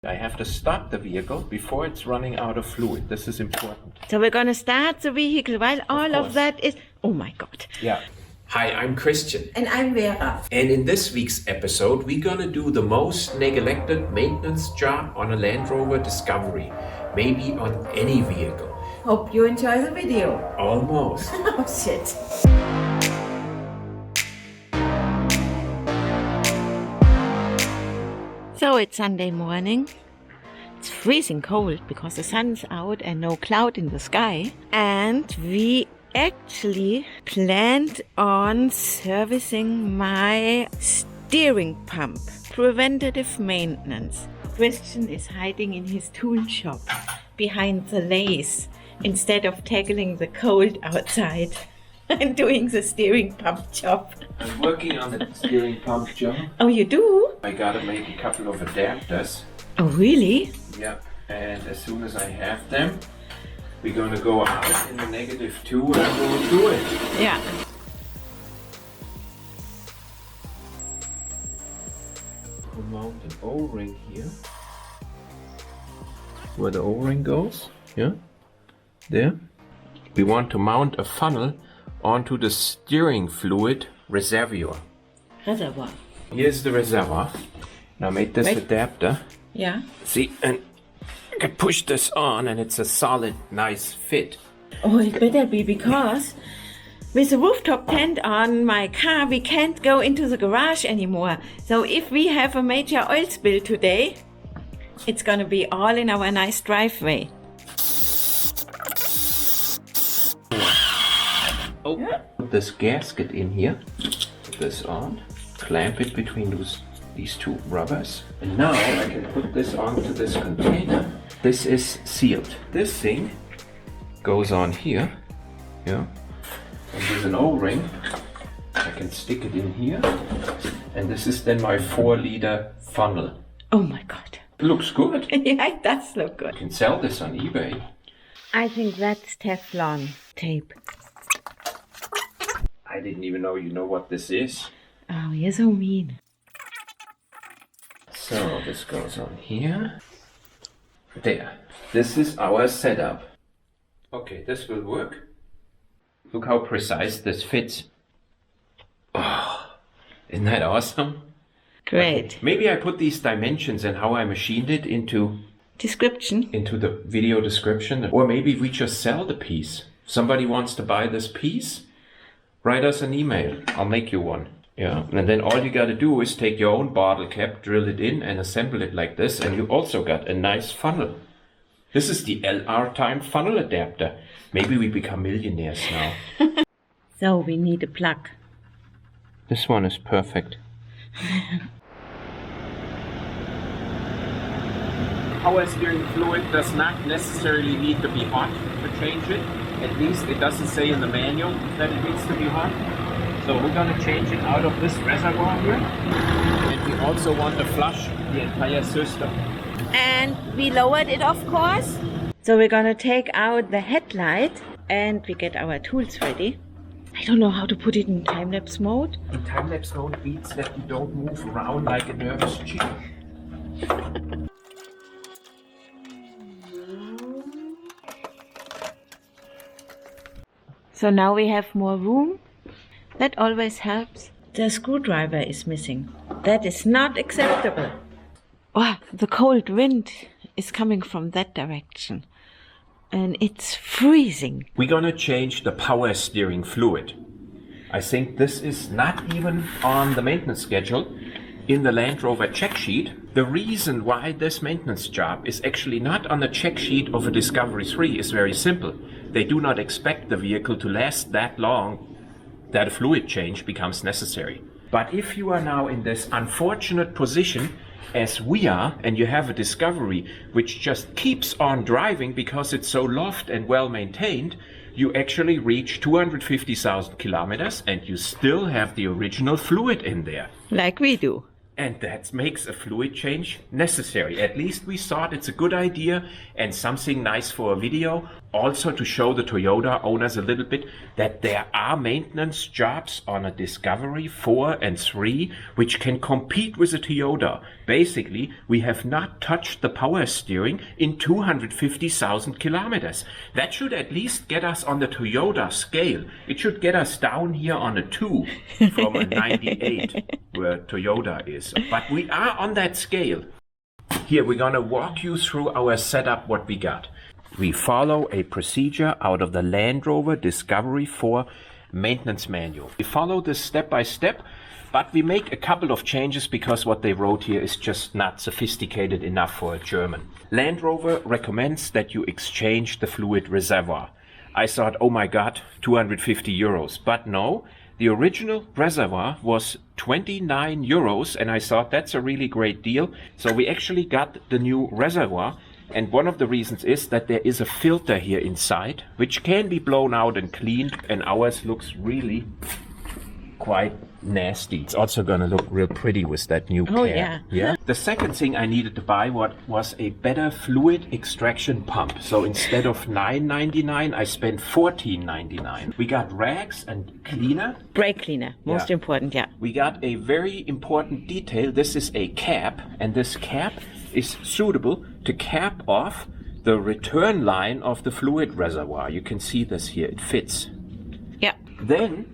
I have to stop the vehicle before it's running out of fluid. This is important. So we're going to start the vehicle while all of that is... Oh my God. Yeah. Hi, I'm Christian. And I'm Vera. And in this week's episode, we're gonna do the most neglected maintenance job on a Land Rover Discovery. Maybe on any vehicle. Hope you enjoy the video. Almost. Oh shit. So it's Sunday morning. It's freezing cold because the sun's out and no cloud in the sky. And we actually planned on servicing my steering pump. Preventative maintenance. Christian is hiding in his tool shop behind the lace instead of tackling the cold outside and doing the steering pump job. I'm working on the steering pump job. Oh, you do? I gotta make a couple of adapters. Oh, really? Yeah, and as soon as I have them, we're gonna go out in the -2 and we'll do it. Yeah. We'll mount an O-ring here. Where the O-ring goes. Yeah. There. We want to mount a funnel onto the steering fluid reservoir. Reservoir. Here's the reservoir. Now make this adapter. Yeah. See, and I can push this on and it's a solid, nice fit. Oh, it better be, because with the rooftop tent on my car, we can't go into the garage anymore. So if we have a major oil spill today, it's gonna be all in our nice driveway. Oh, yeah. Put this gasket in here. Put this on. Clamp it between these two rubbers. And now I can put this onto this container. This is sealed. This thing goes on here. Yeah. And there's an O-ring. I can stick it in here. And this is then my 4-liter funnel. Oh my God. It looks good. Yeah, it does look good. I can sell this on eBay. I think that's Teflon tape. I didn't even know you know what this is. Oh, you're so mean. So this goes on here. There. This is our setup. Okay, this will work. Look how precise this fits. Oh, isn't that awesome? Great. Okay, maybe I put these dimensions and how I machined it into the video description. Or maybe we just sell the piece. Somebody wants to buy this piece? Write us an email. I'll make you one. Yeah. And then all you got to do is take your own bottle cap, drill it in and assemble it like this. And you also got a nice funnel. This is the LR3 funnel adapter. Maybe we become millionaires now. So we need a plug. This one is perfect. Power steering fluid does not necessarily need to be hot to change it. At least it doesn't say in the manual that it needs to be hot. So we're going to change it out of this reservoir here. And we also want to flush the entire system. And we lowered it, of course. So we're going to take out the headlight and we get our tools ready. I don't know how to put it in time-lapse mode. In time-lapse mode means that you don't move around like a nervous chicken. So now we have more room. That always helps. The screwdriver is missing. That is not acceptable. Oh, the cold wind is coming from that direction. And it's freezing. We're gonna change the power steering fluid. I think this is not even on the maintenance schedule in the Land Rover check sheet. The reason why this maintenance job is actually not on the check sheet of a Discovery 3 is very simple. They do not expect the vehicle to last that long that a fluid change becomes necessary. But if you are now in this unfortunate position, as we are, and you have a Discovery which just keeps on driving because it's so loved and well maintained, you actually reach 250,000 kilometers and you still have the original fluid in there. Like we do. And that makes a fluid change necessary. At least we thought it's a good idea and something nice for a video. Also to show the Toyota owners a little bit that there are maintenance jobs on a Discovery 4 and 3 which can compete with a Toyota. Basically, we have not touched the power steering in 250,000 kilometers. That should at least get us on the Toyota scale. It should get us down here on a 2 from a 98 where Toyota is. But we are on that scale. Here we're gonna walk you through our setup, what we got. We follow a procedure out of the Land Rover Discovery 4 maintenance manual. We follow this step by step, but we make a couple of changes because what they wrote here is just not sophisticated enough for a German. Land Rover recommends that you exchange the fluid reservoir. I thought, oh my god, 250 euros. But no, the original reservoir was 29 euros, and I thought that's a really great deal. So we actually got the new reservoir. And one of the reasons is that there is a filter here inside, which can be blown out and cleaned, and ours looks really quite nasty. It's also gonna look real pretty with that new Oh, can. Yeah. The second thing I needed to buy was a better fluid extraction pump. So instead of $9.99, I spent $14.99. We got rags and cleaner. Brake cleaner, most important, yeah. We got a very important detail. This is a cap, and this cap is suitable to cap off the return line of the fluid reservoir. You can see this here, it fits. Yeah. Then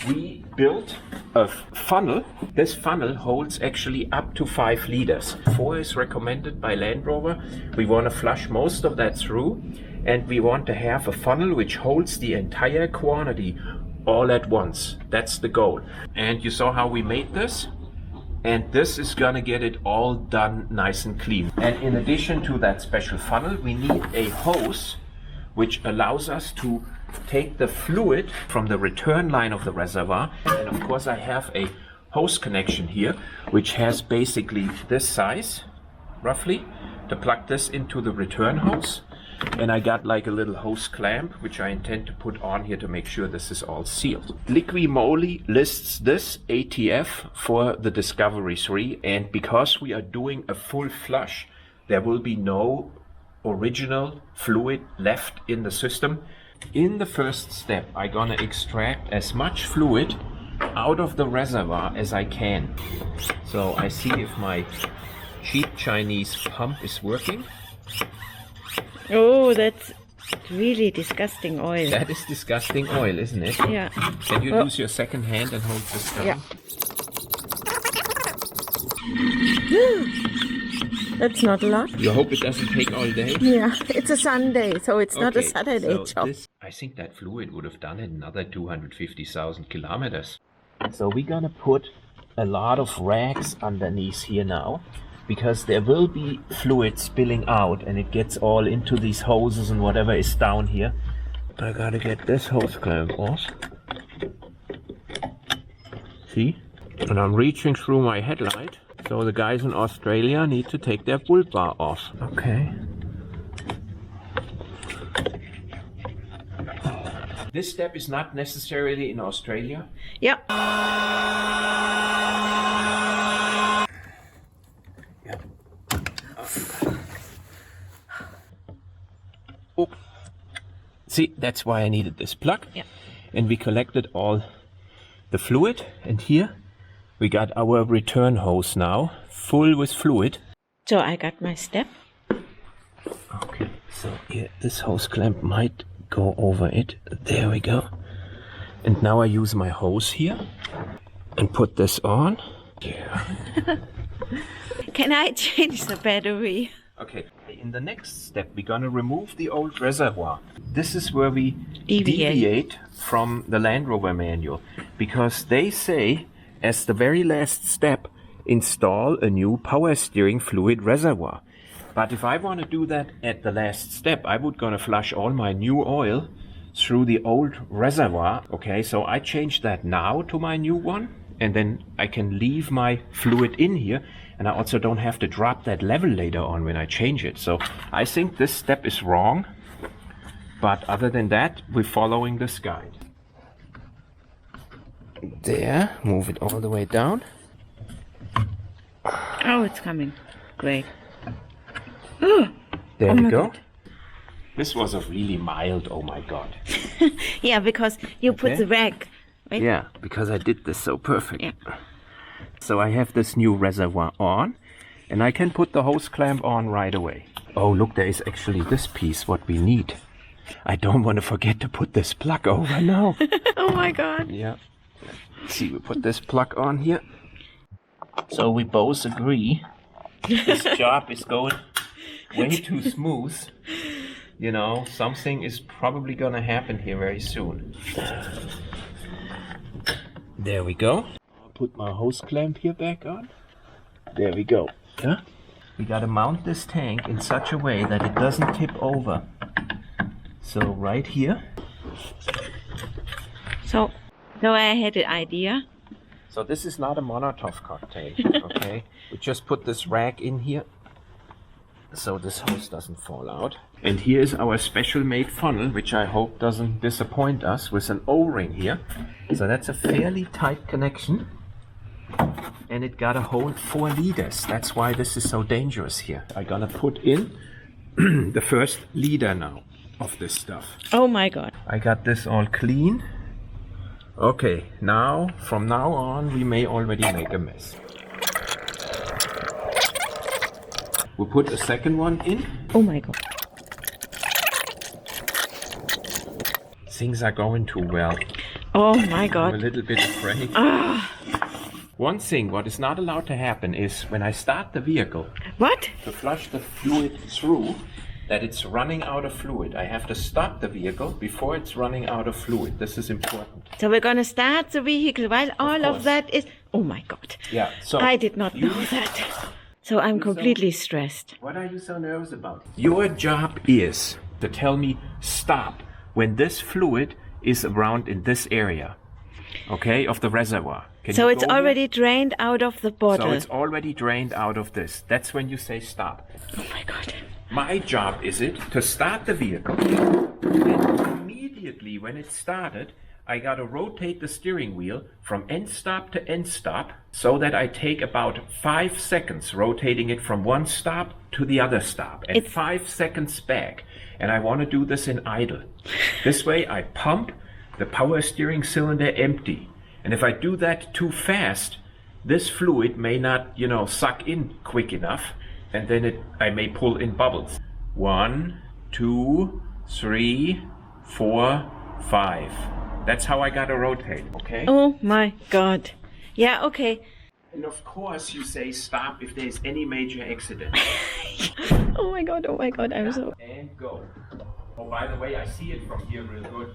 we built a funnel. This funnel holds actually up to 5 liters. 4 is recommended by Land Rover. We want to flush most of that through, and we want to have a funnel which holds the entire quantity all at once. That's the goal. And you saw how we made this? And this is gonna get it all done nice and clean. And in addition to that special funnel, we need a hose which allows us to take the fluid from the return line of the reservoir. And of course I have a hose connection here which has basically this size roughly to plug this into the return hose. And I got like a little hose clamp which I intend to put on here to make sure this is all sealed. Liqui Moly lists this ATF for the Discovery 3, and because we are doing a full flush, there will be no original fluid left in the system. In the first step, I'm gonna extract as much fluid out of the reservoir as I can. So I see if my cheap Chinese pump is working. Oh, that's really disgusting oil. That is disgusting oil, isn't it? Yeah. Can you use your second hand and hold this down? Yeah. That's not a lot. You hope it doesn't take all day? Yeah, it's a Sunday, so it's not a Saturday job. I think that fluid would have done it another 250,000 kilometers. So we're gonna put a lot of rags underneath here now, because there will be fluid spilling out and it gets all into these hoses and whatever is down here. I gotta get this hose clamp off. See? And I'm reaching through my headlight. So the guys in Australia need to take their bull bar off. Okay. This step is not necessarily in Australia. Yeah. Oh. See, that's why I needed this plug. Yeah. And we collected all the fluid, and here we got our return hose now, full with fluid. So I got my step. Okay, so here, this hose clamp might go over it. There we go. And now I use my hose here and put this on. Yeah. Can I change the battery? Okay, in the next step, we're gonna remove the old reservoir. This is where we Deviate from the Land Rover manual, because they say, as the very last step, install a new power steering fluid reservoir. But if I want to do that at the last step, I would gonna flush all my new oil through the old reservoir. Okay, so I change that now to my new one, and then I can leave my fluid in here, and I also don't have to drop that level later on when I change it. So I think this step is wrong, but other than that, we're following this guide. There, move it all the way down. Oh, it's coming. Great. There my we go. God. This was a really mild, oh my god. Yeah, because you put Okay. the rag. Right? Yeah, because I did this so perfect. Yeah. So I have this new reservoir on, and I can put the hose clamp on right away. Oh, look, there is actually this piece, what we need. I don't want to forget to put this plug over now. Oh my God. Yeah. Let's see, we put this plug on here. So we both agree this job is going way too smooth. You know, something is probably gonna happen here very soon. There we go. I'll put my hose clamp here back on. There we go. Yeah? We gotta mount this tank in such a way that it doesn't tip over. So right here. So I had an idea. So this is not a Molotov cocktail, okay? We just put this rag in here so this hose doesn't fall out. And here is our special made funnel, which I hope doesn't disappoint us, with an O-ring here. So that's a fairly tight connection. And it got a whole 4 liters. That's why this is so dangerous here. I'm gonna put in the first liter now of this stuff. Oh my God. I got this all clean. Okay, now, from now on, we may already make a mess. We'll put a second one in. Oh my God. Things are going too well. Oh my I'm a God. little bit afraid. One thing, what is not allowed to happen is when I start the vehicle What? to flush the fluid through, that it's running out of fluid. I have to stop the vehicle before it's running out of fluid. This is important. So we're gonna start the vehicle while all course. of that is. Oh my God. Yeah, so I did not know that. So I'm completely stressed. What are you so nervous about? Your job is to tell me stop when this fluid is around in this area, okay, of the reservoir. Can So you it's go here? already drained out of the bottle. So it's already drained out of this. That's when you say stop. Oh my God. My job is it to start the vehicle, and immediately when it started, I got to rotate the steering wheel from end stop to end stop so that I take about 5 seconds rotating it from one stop to the other stop and 5 seconds back. And I want to do this in idle. This way I pump the power steering cylinder empty. And if I do that too fast, this fluid may not, suck in quick enough. And then I may pull in bubbles. 1, 2, 3, 4, 5. That's how I gotta rotate, okay? Oh my God. Yeah, okay. And of course you say stop if there's any major accident. Oh my God, I'm so. And go. Oh, by the way, I see it from here real good.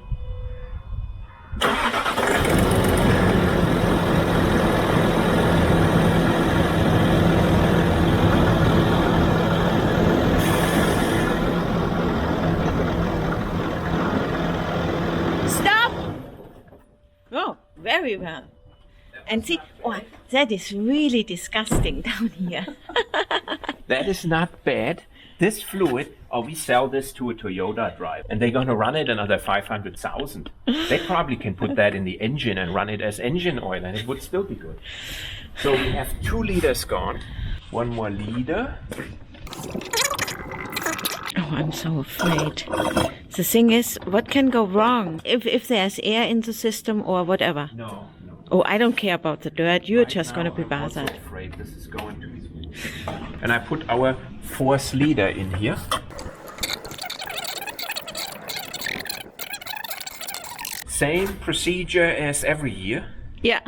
Stop! Oh, very well. And see, that is really disgusting down here. That is not bad. This fluid, we sell this to a Toyota drive, and they're gonna run it another 500,000. They probably can put that in the engine and run it as engine oil, and it would still be good. So we have 2 liters gone. 1 more liter. Oh, I'm so afraid. The thing is, what can go wrong if there's air in the system or whatever? No. Oh, I don't care about the dirt. You're just Now, gonna be I'm also bothered. afraid this is going to be smooth. And I put our 4th liter in here. Same procedure as every year. Yeah.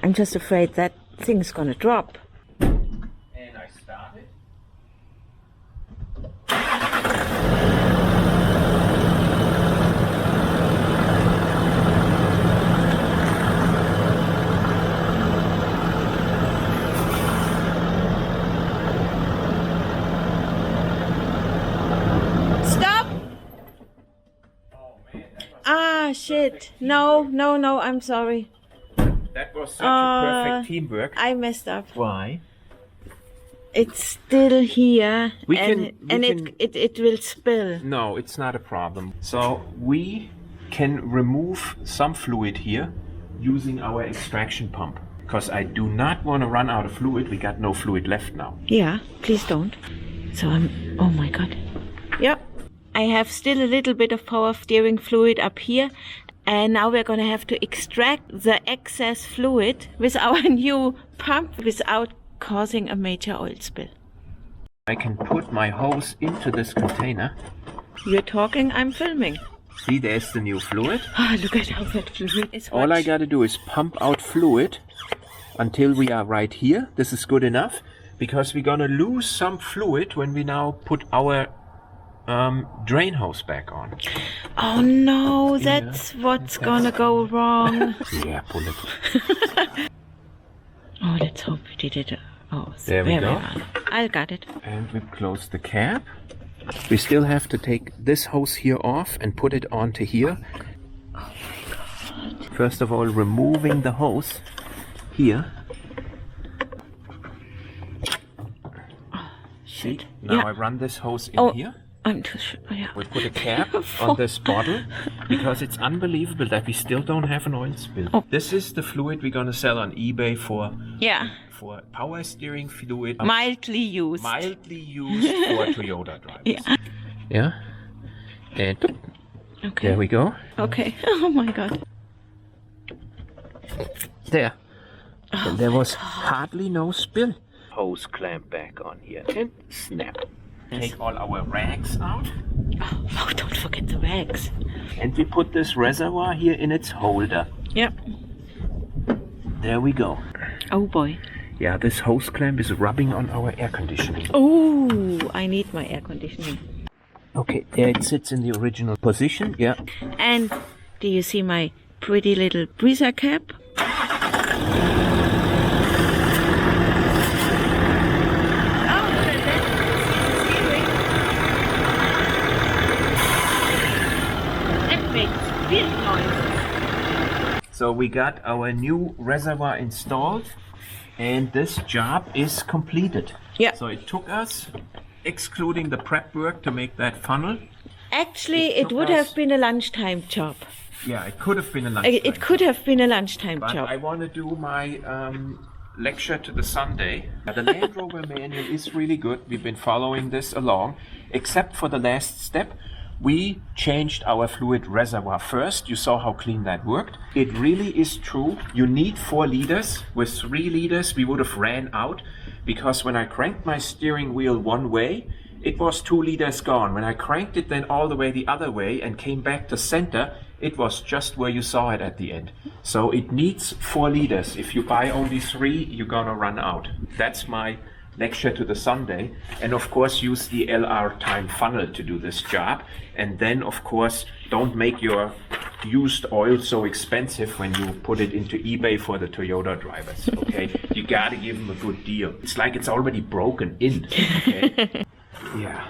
I'm just afraid that thing's gonna drop. And I start it. Stop! Ah, shit. No, I'm sorry. That was such a perfect teamwork. I messed up. Why? It's still here, We and can- it will spill. No, it's not a problem. So we can remove some fluid here using our extraction pump. because I do not want to run out of fluid. We got no fluid left now. Yeah, please don't. So oh my God. Yep. I have still a little bit of power steering fluid up here. And now we're going to have to extract the excess fluid with our new pump without causing a major oil spill. I can put my hose into this container. You're talking, I'm filming. See, there's the new fluid. Oh, look at how that fluid is. All I got to do is pump out fluid until we are right here. This is good enough because we're going to lose some fluid when we now put our drain hose back on. Oh no, that's what's gonna go wrong. Yeah, pull it. Oh, let's hope we did it. Oh, there we go. Well. I got it. And we close the cap. We still have to take this hose here off and put it onto here. Oh my God. First of all, removing the hose here. Oh, shit. See? Now I run this hose in here. I'm too sure. Yeah. We put a cap on this bottle because it's unbelievable that we still don't have an oil spill. Oh. This is the fluid we're gonna sell on eBay for power steering fluid. Mildly used. Mildly used for Toyota drivers. Yeah. Yeah. And there we go. Okay. Oh my God. There. Oh, and there was hardly no spill. Hose clamp back on here and snap. Take all our rags out. Oh, don't forget the rags. And we put this reservoir here in its holder. Yep. There we go. Oh boy. Yeah, this hose clamp is rubbing on our air conditioning. Oh, I need my air conditioning. Okay, there it sits in the original position. Yeah. And do you see my pretty little breather cap? So we got our new reservoir installed and this job is completed. Yeah. So it took us, excluding the prep work to make that funnel. Actually, it would have been a lunchtime job. Yeah, it could have been a lunchtime It could have been a lunchtime but job. I want to do my lecture to the Sunday. The Land Rover manual is really good. We've been following this along, except for the last step. We changed our fluid reservoir first. You saw how clean that worked. It really is true. You need 4 liters. With 3 liters, we would have ran out because when I cranked my steering wheel one way, it was 2 liters gone. When I cranked it then all the way the other way and came back to center, it was just where you saw it at the end. So it needs 4 liters. If you buy only 3, you're gonna run out. That's my lecture to the Sunday, and of course use the LR time funnel to do this job. And then of course don't make your used oil so expensive when you put it into eBay for the Toyota drivers. Okay, you gotta give them a good deal. It's like it's already broken in. Okay? Yeah.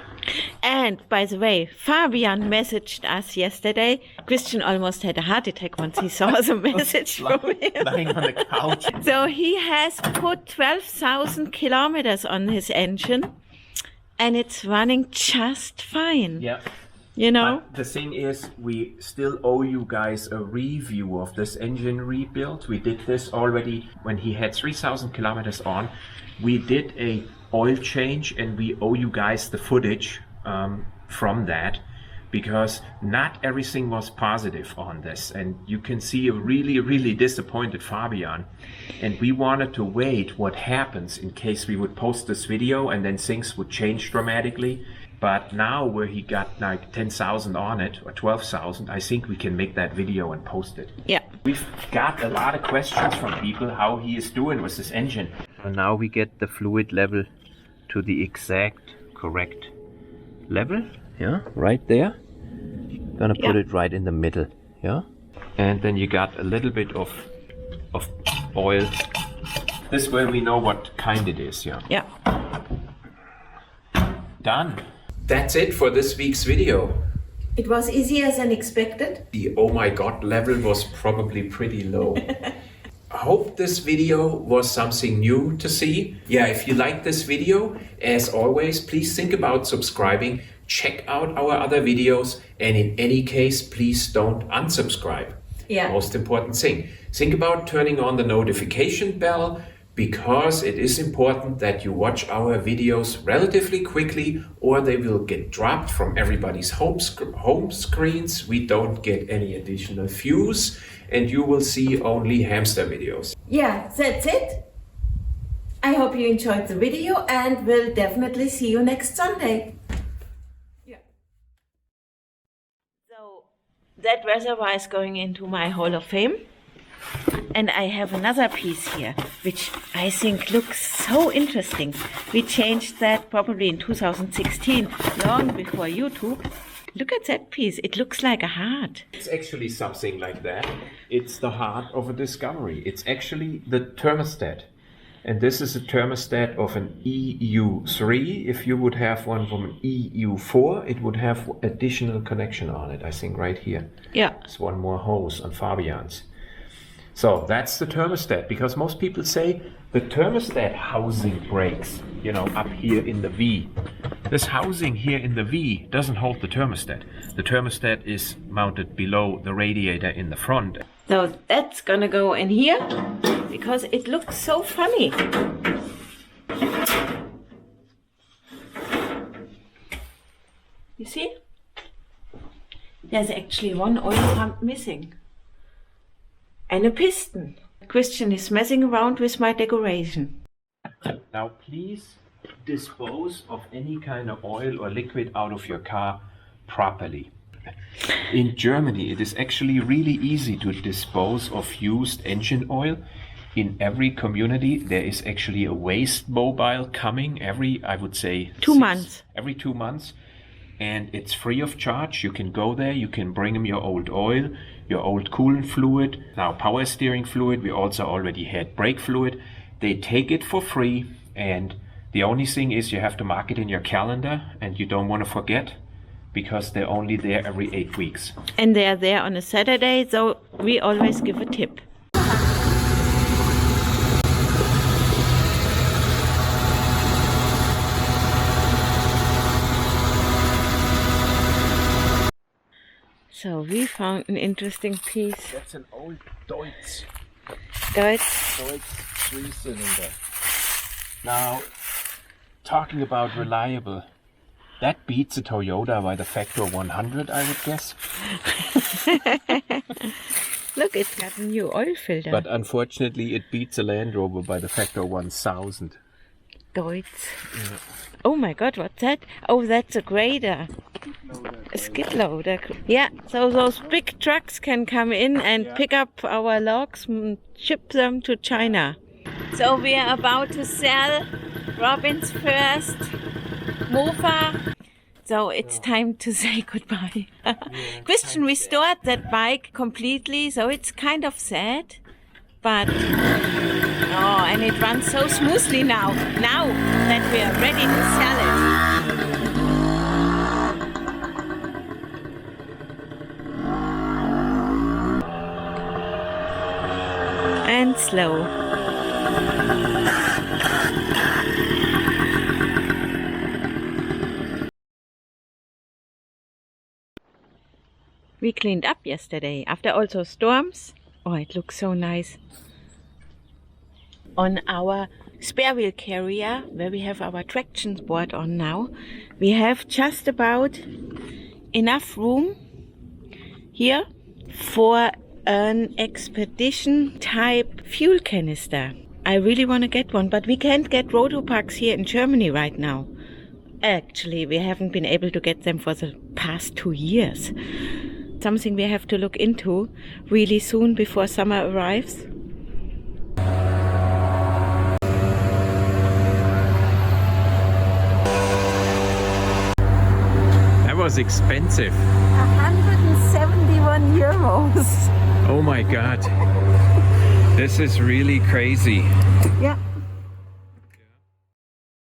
And by the way, Fabian messaged us yesterday. Christian almost had a heart attack once he saw the message from him. Lying on the couch. So he has put 12,000 kilometers on his engine and it's running just fine. Yeah. You know? But the thing is, we still owe you guys a review of this engine rebuild. We did this already when he had 3,000 kilometers on. We did a oil change and we owe you guys the footage from that, because not everything was positive on this, and you can see a really disappointed Fabian, and we wanted to wait what happens in case we would post this video and then things would change dramatically. But now where he got like 10,000 on it or 12,000, I think we can make that video and post it. Yeah. We've got a lot of questions from people how he is doing with this engine. And now we get the fluid level to the exact correct level. Yeah, right there. Gonna put it right in the middle. Yeah. And then you got a little bit of oil. This way we know what kind it is. Yeah. Yeah. Done. That's it for this week's video. It was easier than expected. The oh my god level was probably pretty low. I hope this video was something new to see. Yeah, if you like this video, as always, please think about subscribing. Check out our other videos, and in any case, please don't unsubscribe. Yeah. Most important thing. think about turning on the notification bell, because it is important that you watch our videos relatively quickly or they will get dropped from everybody's home screens. We don't get any additional views and you will see only hamster videos. Yeah, that's it. I hope you enjoyed the video and we'll definitely see you next Sunday. Yeah. So that reservoir is going into my Hall of Fame. And I have another piece here, which I think looks so interesting. We changed that probably in 2016, long before YouTube. Look at that piece. It looks like a heart. It's actually something like that. It's the heart of a Discovery. It's actually the thermostat. And this is a thermostat of an EU3. If you would have one from an EU4, it would have additional connection on it, I think right here. Yeah. It's one more hose on Fabian's. So that's the thermostat, because most people say the thermostat housing breaks, you know, up here in the V. This housing here in the V doesn't hold the thermostat. The thermostat is mounted below the radiator in the front. So that's gonna go in here because it looks so funny. You see? There's actually one oil pump missing. And a piston. Christian is messing around with my decoration. Now please dispose of any kind of oil or liquid out of your car properly. In Germany it is actually really easy to dispose of used engine oil. In every community there is actually a waste mobile coming every, I would say, 2 months. Every 2 months. And it's free of charge. You can go there, you can bring them your old oil, your old coolant fluid, now power steering fluid. We also already had brake fluid. They take it for free, and the only thing is you have to mark it in your calendar and you don't want to forget, because they're only there every 8 weeks. And they are there on a Saturday, so we always give a tip. So we found an interesting piece. That's an old Deutz. Deutz 3-cylinder. Now, talking about reliable, that beats a Toyota by the factor 100, I would guess. Look, it's got a new oil filter. But unfortunately, it beats a Land Rover by the factor 1000. Deutz. Yeah. Oh my God, what's that? Oh, that's a grader. A skid loader. Yeah, so those big trucks can come in and pick up our logs and ship them to China. So we are about to sell Robin's first mover. So it's time to say goodbye. Christian restored that bike completely, so it's kind of sad. But, oh, and it runs so smoothly now that we are ready to sell it. And slow. We cleaned up yesterday after all those storms. Oh, it looks so nice. On our spare wheel carrier, where we have our traction board on now, we have just about enough room here for an expedition type fuel canister. I really want to get one, but we can't get Rotopax here in Germany right now. Actually, we haven't been able to get them for the past 2 years. Something we have to look into really soon before summer arrives. That was expensive. 171 euros. Oh my God. This is really crazy. Yeah.